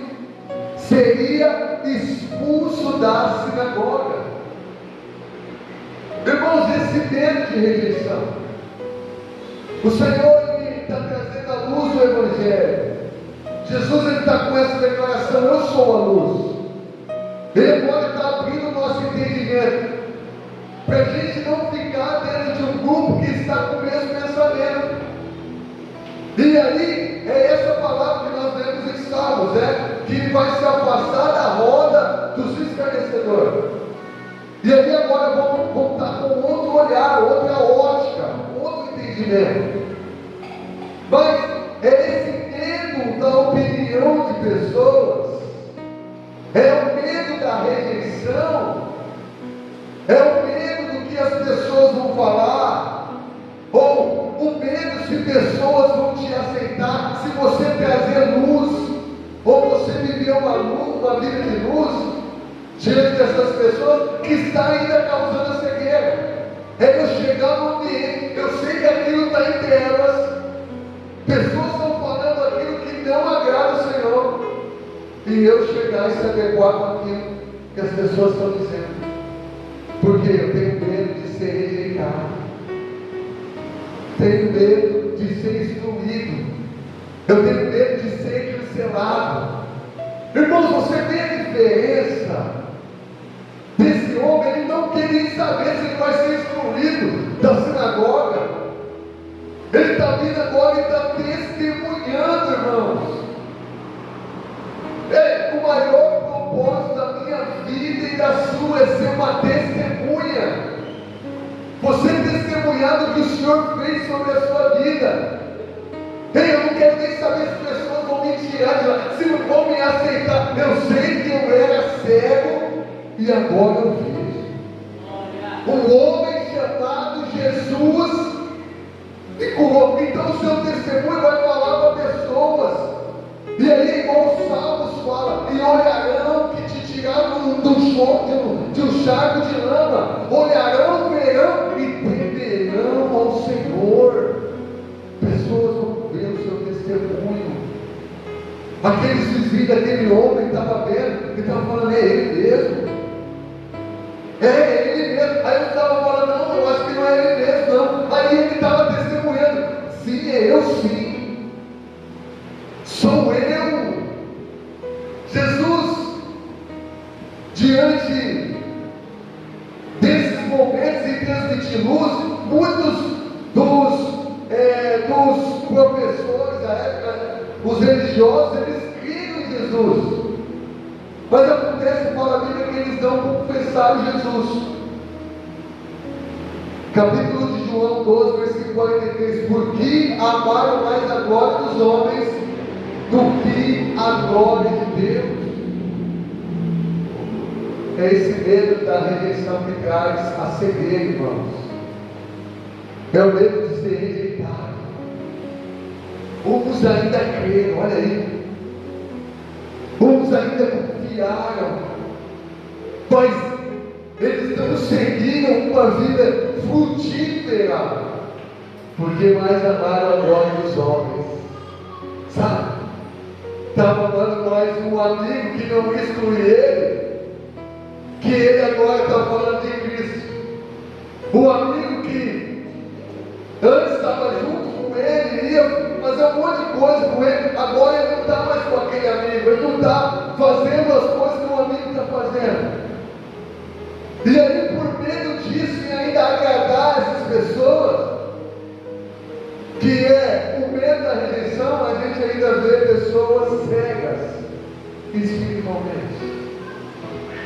seria expulso da sinagoga. Irmãos, esse medo de rejeição, o Senhor está trazendo a luz do Evangelho. Jesus está com essa declaração: eu sou a luz. Ele agora está abrindo o nosso entendimento, para a gente não ficar dentro de um grupo que está com o mesmo pensamento. E aí, é essa palavra que nós lemos em Salmos, que ele vai se afastar da roda dos escarnecedores. E aí agora vamos estar com outro olhar, outra ótica, outro entendimento. Mas é esse medo da opinião de pessoas, é o medo da rejeição, é o medo do que as pessoas vão falar, ou o medo se pessoas vão te aceitar se você trazer luz, ou você viver uma vida de luz diante dessas pessoas que está ainda causando a cegueira. É eu chegar no ambiente, eu sei que aquilo está em trevas, pessoas estão falando aquilo que não agrada o Senhor, e eu chegar e se adequar com aquilo que as pessoas estão dizendo, porque eu tenho medo de ser rejeitado, tenho medo de ser excluído, eu tenho medo de ser cancelado. Irmãos, você vê a diferença desse homem? Ele não queria saber se ele vai ser excluído da sinagoga. Ele está vindo agora e está testemunhando, irmãos. O maior propósito da minha vida e da sua é ser uma testemunha. Você testemunhar do que o Senhor fez sobre a sua vida. Eu não quero nem saber se pessoas vão me tirar de lá, se não vão me aceitar. Eu sei que eu era cego e agora eu vejo. Um homem chamado Jesus me curou. Então o seu testemunho vai falar para pessoas. E aí, igual os Salmos fala, e olharão que te tiraram de um charco de lama, olharão, verão e temerão ao Senhor. Pessoas vão ver o seu testemunho. Aqueles vizinhos daquele homem que estava vendo, que estava falando, é ele mesmo. É ele mesmo. Aí eu estava falando, não, eu acho que não é ele mesmo, não. Aí ele estava testemunhando, sim, é eu sim. Sou eu. Jesus, diante desses momentos em transmitir luz, muitos dos professores da época, os religiosos, eles criam em Jesus. Mas acontece, fala a Bíblia, que eles não confessaram Jesus. Capítulo de João 12, versículo 43. Porque amaram mais a glória dos homens do que a glória de Deus. É esse medo da rejeição que traz a cegueira, irmãos. É o medo de ser rejeitado. Uns ainda creram, olha aí. Uns ainda confiaram, mas eles não seguiram uma vida frutífera, porque mais amaram a glória dos homens, sabe? Estava amando mais um amigo que não exclui ele, que ele agora está falando de Cristo. Um amigo que antes estava junto com ele, ia fazer um monte de coisa com ele, agora ele não está mais com aquele amigo, ele não está fazendo as coisas que o amigo está fazendo. E aí, por medo disso, e ainda agradar essas pessoas, que é o medo da rejeição, a gente ainda vê pessoas cegas espiritualmente.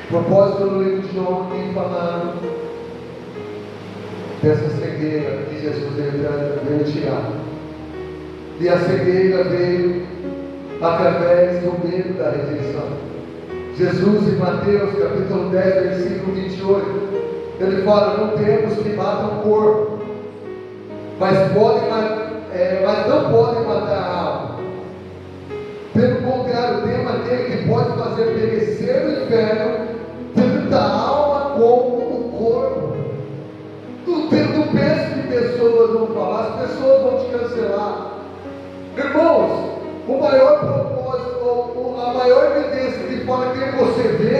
Propósito no livro de João aqui falando dessa cegueira que Jesus veio tirar. E a cegueira veio através do medo da rejeição. Jesus, em Mateus capítulo 10, versículo 28, ele fala: não temos que matar o corpo, mas não podem matar a alma. Pelo contrário, tem aquele que pode fazer perecer no inferno, tanto a alma como o corpo. Não penso que pessoas vão falar, as pessoas vão te cancelar. Irmãos, o maior propósito, a maior evidência de fora que você vê,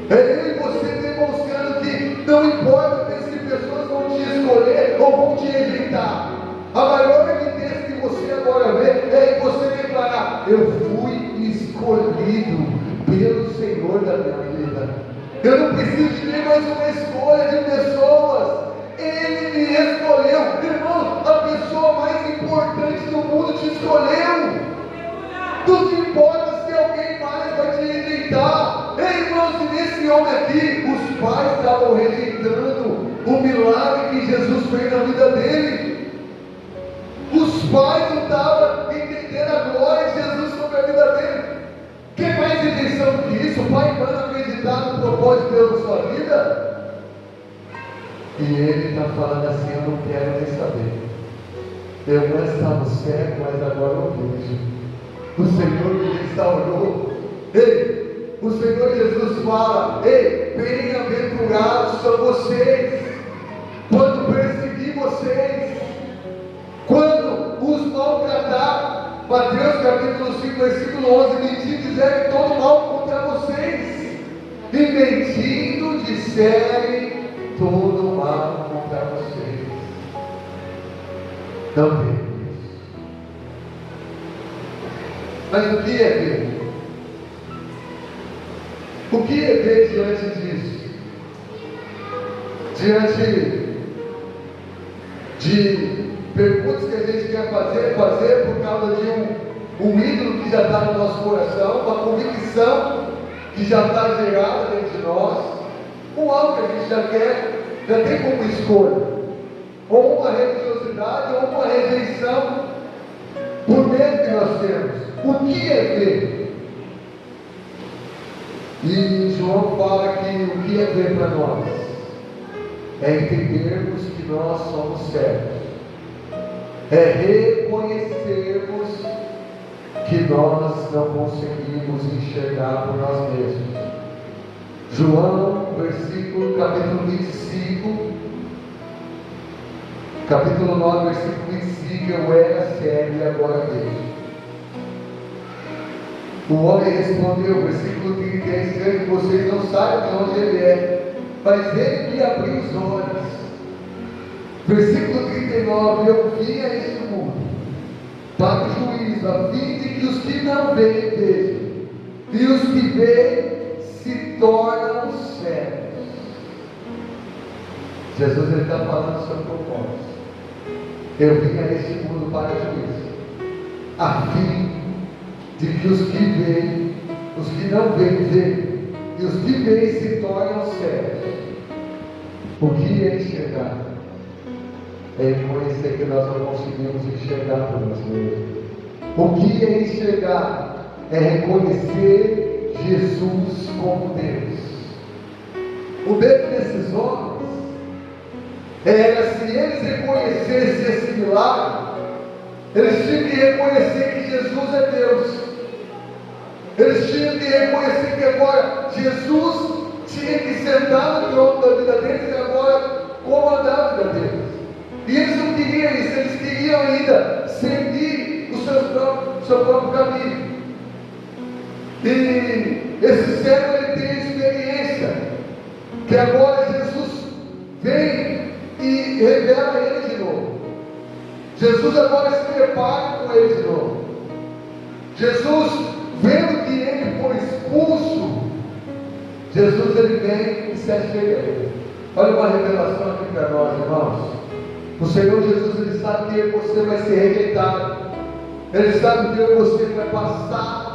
é eu e você demonstrando que não importa se pessoas vão te escolher ou vão te rejeitar. A maior evidência que você agora vê é você declarar: eu fui escolhido pelo Senhor da minha vida. Eu não preciso de nem mais uma escolha de pessoas. Ele me escolheu. Irmão, a pessoa mais importante do mundo te escolheu. Não te importa se alguém mais vai te rejeitar. Ei, irmãos, e nesse homem aqui, os pais estavam rejeitando o milagre que Jesus fez na vida dele. Os pais não estavam entendendo a glória de Jesus sobre a vida dele. Que mais rejeição do que isso? O pai e mãe acreditar no propósito de Deus na sua vida? E ele está falando assim: eu não quero nem saber. Eu não estava cego, mas agora eu vejo. O Senhor me restaurou. Ei, o Senhor Jesus fala: ei, bem-aventurados são vocês quando perseguir vocês, quando os maltratar. Mateus capítulo 5, versículo 11: mentir disserem todo mal contra vocês, e mentindo disserem todo mal contra vocês. Não tem isso. Mas o que é ver? O que é ver diante disso? Diante de perguntas que a gente quer fazer por causa de um ídolo que já está no nosso coração, uma convicção que já está gerada dentro de nós, algo que a gente já tem como escolha, ou uma religiosidade, ou uma rejeição, por medo que nós temos. O que é ver? E João fala que o que é ver para nós é entendermos que nós somos cegos, é reconhecermos que nós não conseguimos enxergar por nós mesmos. João, capítulo 25, capítulo 9, versículo 25: eu era cego e agora vejo. O homem respondeu, versículo 30, é estranho que vocês não sabem de onde ele é, mas ele me abriu os olhos. Versículo 39: eu vim a este mundo para o juízo, a fim de que os que não veem vejam, e os que veem se tornam cegos. Jesus está falando sobre propósito. Eu vim a este mundo para o juízo, a fim de que os que veem, os que não veem, vejam, e os que veem se tornam cegos. O que é enxergar? É reconhecer que nós não conseguimos enxergar por nós mesmos. O que é enxergar? É reconhecer Jesus como Deus. O medo desses homens era, se eles reconhecessem esse milagre, Eles tinham que reconhecer que Jesus é Deus. Eles tinham que reconhecer que agora Jesus tinha que sentar no trono da vida deles e agora comandar a vida deles. E eles não queriam isso, eles queriam ainda seguir o seu próprio caminho. E esse servo ele tem a experiência que agora Jesus vem e revela ele de novo. Jesus agora se prepara com ele de novo. Jesus, vendo que ele foi expulso, Jesus ele vem e se achega a ele. Olha uma revelação aqui para nós, irmãos. O Senhor Jesus, ele sabe que você vai ser rejeitado. Ele sabe que você vai passar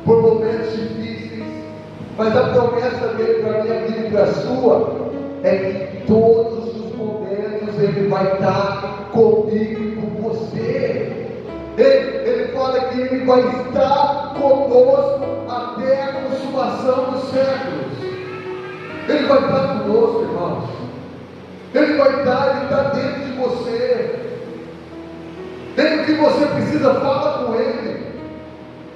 por momentos difíceis. Mas a promessa dele para a minha vida e para a sua é que em todos os momentos ele vai estar comigo e com você. Ele fala que ele vai estar conosco até a consumação dos séculos. Ele vai estar conosco, irmãos. Ele vai estar, ele está dentro de você. Tem o que você precisa, fala com ele.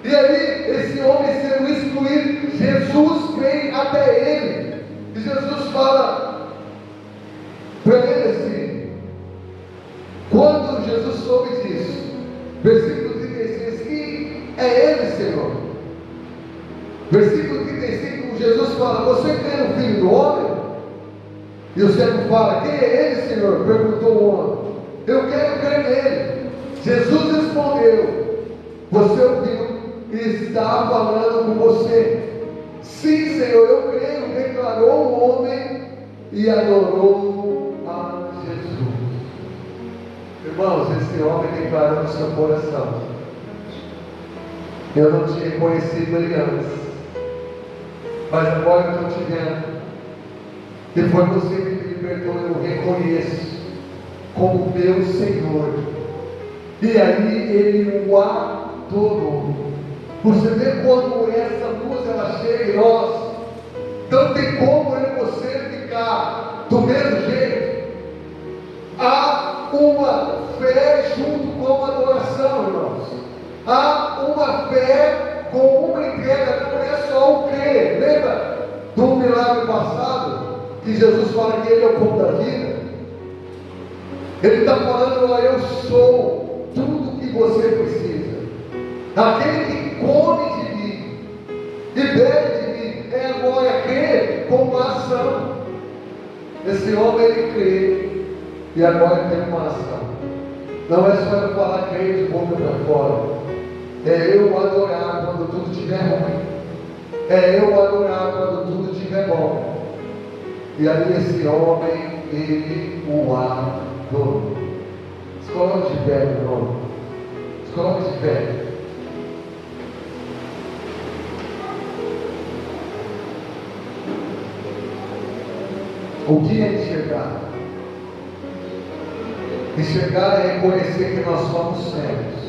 E aí, esse homem sendo excluído, Jesus vem até ele. E Jesus fala para ele assim, quando Jesus soube disso, versículo 36, que é ele, Senhor. Versículo 35, Jesus fala, você crê no Filho do Homem? E o servo fala, quem é ele, Senhor? Perguntou o homem. Eu quero crer nele. Jesus respondeu, você ouviu e está falando com você. Sim, Senhor, eu creio, declarou o homem e adorou a Jesus. Irmãos, esse homem declarou no seu coração, eu não tinha conhecido ele antes, mas agora eu estou te vendo, e foi você que me libertou, eu reconheço como meu Senhor. E aí ele o adorou. Você vê quando essa luz ela chega em nós, não tem como eu e você ficar do mesmo jeito. Há uma fé junto com a adoração, irmãos. Há uma fé com uma entrega, não é só o crer. Lembra do milagre passado? Que Jesus fala que ele é o pão da vida. Ele está falando, eu sou tudo que você precisa. Aquele que come de mim e bebe de mim é agora crer com uma ação. Esse homem ele crê e agora tem uma ação. Não é só eu falar crer de boca para fora, é eu adorar quando tudo estiver ruim, é eu adorar quando tudo estiver bom. E aí esse homem ele o adorou. Se coloque de pé, meu irmão. Se coloque de pé. O que é enxergar? Enxergar é reconhecer que nós somos cegos.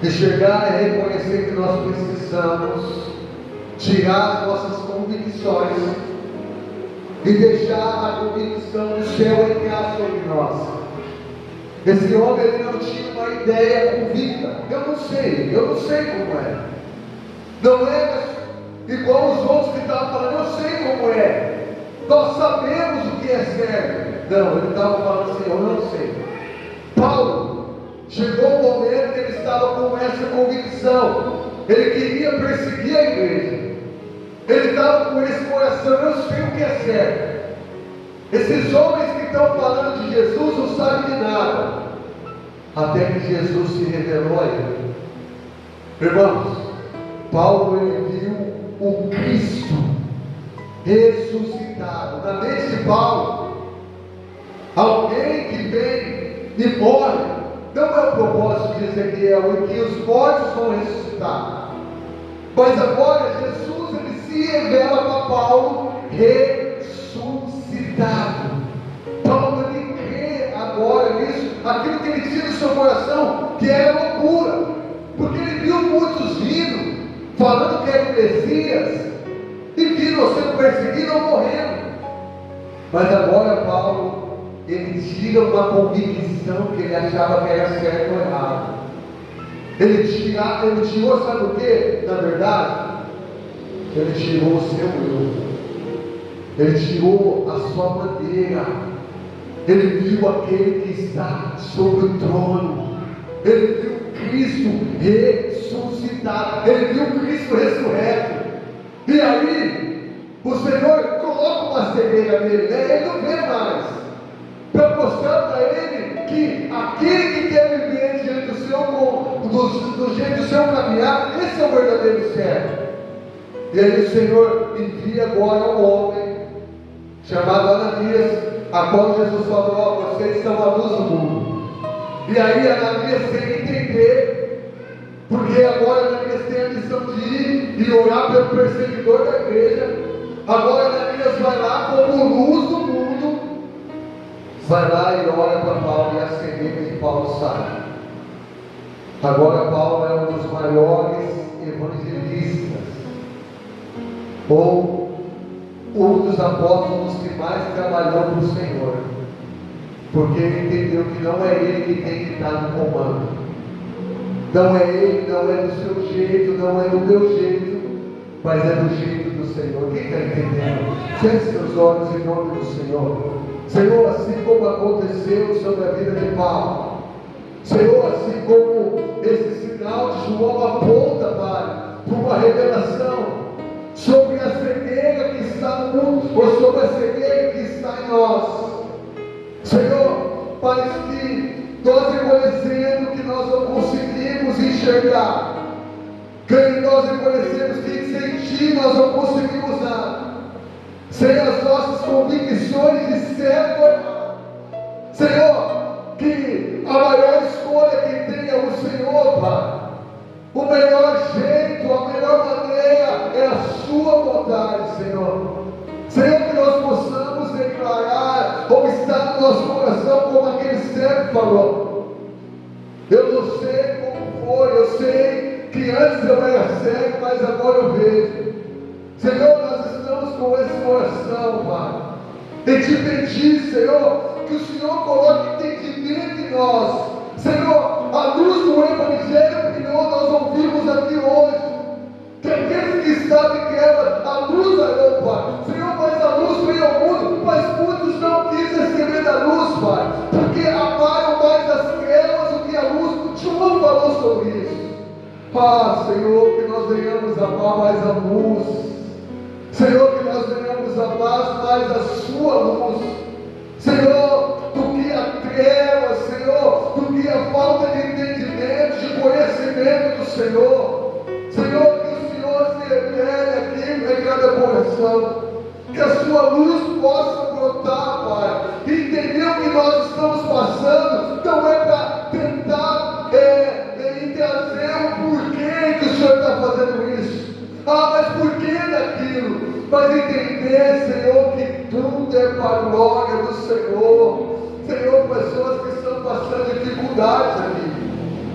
Enxergar é reconhecer que nós precisamos tirar as nossas convicções e deixar a convicção do céu entrar sobre nós. Esse homem ele não tinha uma ideia convicta. Eu não sei como é. Não é igual os outros que estavam falando, eu sei como é. Nós sabemos o que é certo. Não, ele estava falando assim, eu não sei. Paulo, chegou o momento que ele estava com essa convicção. Ele queria perseguir a igreja. Ele estava com esse coração, eu sei o que é certo. Esses homens que estão falando de Jesus não sabem de nada. Até que Jesus se revelou a ele. Irmãos, Paulo ele viu o Cristo ressuscitado. Na mente de Paulo, alguém que vem e morre, não é o propósito de Ezequiel, em que os mortos vão ressuscitar. Mas agora Jesus ele se revela para Paulo ressuscitado. Paulo ele crê agora nisso, aquilo que ele tinha no seu coração, que era loucura, porque ele viu muitos vindo, falando que era o Messias, e viram sendo perseguidos ou morrendo. Mas agora Paulo, ele tira uma convicção que ele achava que era certo ou errado. Ele tirou, sabe o que? Na verdade, ele tirou o seu eu. Ele tirou a sua bandeira. Ele viu aquele que está sobre o trono. Ele viu Cristo ressuscitado. Ele viu Cristo ressurreto. E aí, o Senhor coloca uma cegueira nele, né? Ele não vê mais, para mostrar para ele que aquele que quer viver diante do jeito do seu caminhar, esse é o verdadeiro servo. E aí o Senhor envia agora um homem chamado Ananias, a qual Jesus falou: ó, vocês são a luz do mundo. E aí Ananias tem que entender, porque agora Ananias tem a missão de ir e orar pelo perseguidor da igreja. Agora Ananias vai lá como luz do mundo, vai lá e ora para Paulo, e a cegueira de Paulo sai. Agora Paulo é um dos maiores evangelistas, ou um dos apóstolos que mais trabalhou para o Senhor, porque ele entendeu que não é ele que tem que estar no comando, não é ele, não é do seu jeito, não é do meu jeito, mas é do jeito do Senhor. Quem está entendendo? Feche seus olhos em nome do Senhor. Senhor, assim como aconteceu sobre a vida de Paulo, Senhor, assim como esse sinal de João aponta, Pai, para uma revelação sobre a cegueira que está no mundo, ou sobre a cegueira que está em nós. Senhor, parece que nós reconhecendo que nós não conseguimos enxergar, que nós reconhecemos que sem Ti nós não conseguimos nada, sem as nossas convicções de certo ou errado. Senhor, que a maior escolha que tem é o Senhor, Pai. O melhor jeito, a melhor maneira é a Sua vontade, Senhor. Senhor, que nós possamos declarar como está no nosso coração, como aquele servo falou: eu não sei como foi, eu sei que antes eu era cego, mas agora eu vejo. Senhor, nós estamos com esse coração, Pai, e te pedir, Senhor, que o Senhor coloque entendimento em nós. Senhor, a luz do Evangelho que nós ouvimos aqui hoje, que aqueles que estavam em trevas, a luz veio, Pai. Senhor, mas a luz veio ao mundo, mas muitos não quisem receber da luz, Pai, porque amaram mais as trevas do que a luz. João falou sobre isso. Ah, Senhor, que nós venhamos amar mais a luz. Senhor, que nós venhamos amar mais a Sua luz. Senhor, do que a treva, Senhor, do que a falta de entendimento, de conhecimento do Senhor. Senhor, que o Senhor se revele aqui em cada coração, que a Sua luz possa brotar, Pai. Entender o que nós estamos passando não é para tentar trazer o porquê que o Senhor está fazendo isso. Ah, mas por que daquilo? Mas entender, Senhor, que tudo é para a glória do Senhor. Senhor, pessoas que estão passando dificuldades aqui,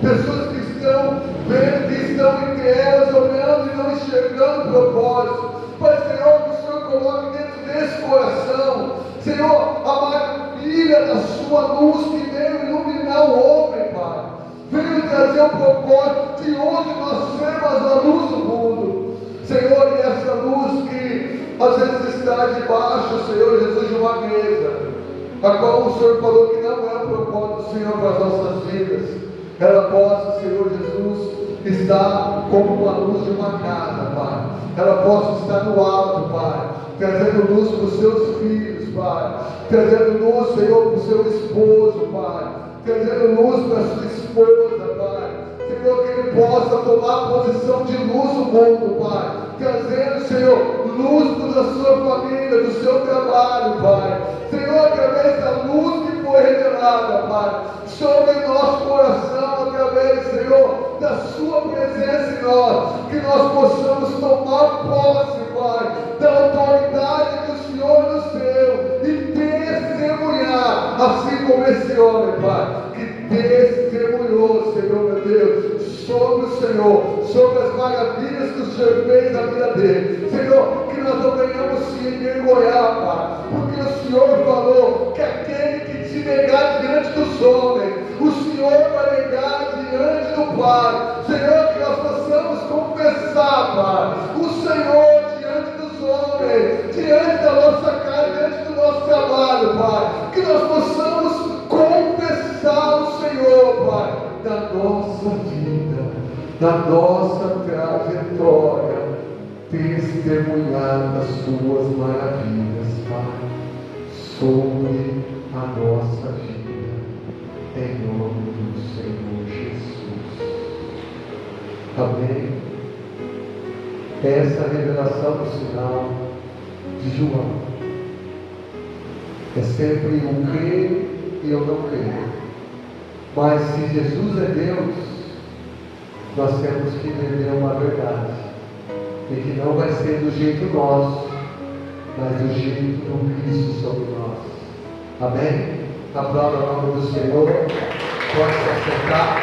pessoas que estão vendo, que estão em trevas, olhando e não enxergando o propósito. Mas, Senhor, que o Senhor coloque dentro desse coração, Senhor, a maravilha da Sua luz que veio iluminar o homem, Pai. Veio trazer o propósito de onde nós somos a luz do mundo. Senhor, e essa luz que às vezes está debaixo, Senhor Jesus, de uma mesa, a qual o Senhor falou que não é o propósito do Senhor para as nossas vidas, ela possa, Senhor Jesus, estar como uma luz de uma casa, Pai. Ela possa estar no alto, Pai, trazendo luz para os seus filhos, Pai, trazendo luz, Senhor, para o seu esposo, Pai, trazendo luz para a sua esposa, Pai. Senhor, que Ele possa tomar posição de luz no mundo, Pai, trazendo, Senhor, luz para a sua família, do seu trabalho, Pai. Senhor, através da luz que foi revelada, Pai, sobre nosso coração, através, Senhor, da Sua presença em nós, que nós possamos tomar posse, Pai, da autoridade que o Senhor nos deu e testemunhar, assim como esse homem, Pai, que testemunhou, Senhor, meu Deus, sobre o Senhor, sobre as maravilhas que o Senhor fez na vida dele. Senhor, que nós não venhamos se envergonhar, Pai, porque o Senhor falou que aquele que te se negar diante dos homens, o Senhor vai negar diante do Pai. Senhor, que nós possamos confessar, Pai, o Senhor diante dos homens, diante da nossa cara, diante do nosso trabalho, Pai. Que nós possamos confessar o Senhor, Pai, da nossa vida, da nossa trajetória, testemunhar das Suas maravilhas, Pai, sobre a nossa vida, em nome do Senhor Jesus. Amém. Essa revelação do sinal de João é sempre o crer e eu não creio. Mas se Jesus é Deus, nós temos que viver uma verdade, e que não vai ser do jeito nosso, mas do jeito do Cristo sobre nós. Amém? Aplauda o nome do Senhor. Pode se assentar.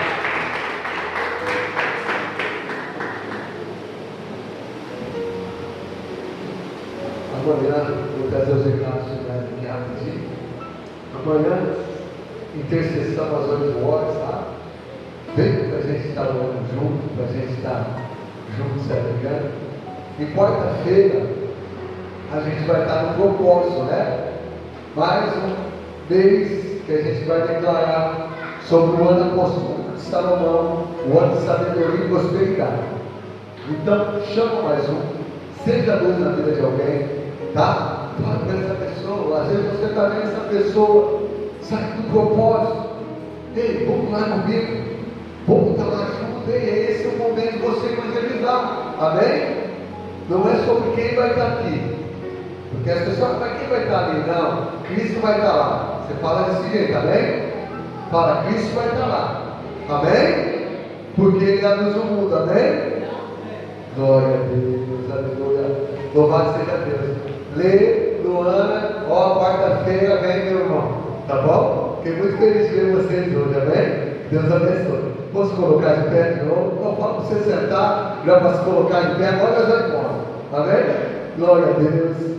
Amanhã, vou trazer os recados aqui rapidinho. Amanhã, intercessão às 8 horas, tá? Vem para a gente estar orando junto, para a gente estar junto, se alegrando. E quarta-feira, a gente vai estar no propósito, né? Mais um mês que a gente vai declarar sobre o ano apostólico de Salomão, o ano de sabedoria e prosperidade. Então, chama mais um, seja luz na vida de alguém, tá? Fala para essa pessoa, às vezes você está vendo essa pessoa sair do propósito. Ei, vamos lá comigo, vamos estar lá junto. Ei, esse é o momento de você evangelizar, amém? Não é sobre quem vai estar aqui, porque as pessoas, mas quem vai estar ali? Não, Cristo vai estar lá. Você fala desse jeito, amém? Fala, Cristo vai estar lá, amém? Porque Ele é a luz do mundo, amém? Glória a Deus, aleluia, louvado seja Deus. Lê, Luana, ó, quarta-feira vem, meu irmão, tá bom? Fiquei muito feliz de ver vocês hoje, amém? Deus abençoe. Posso colocar de pé de novo? Eu falo para você sentar, já para se colocar de pé, agora já embora, amém? Glória a Deus.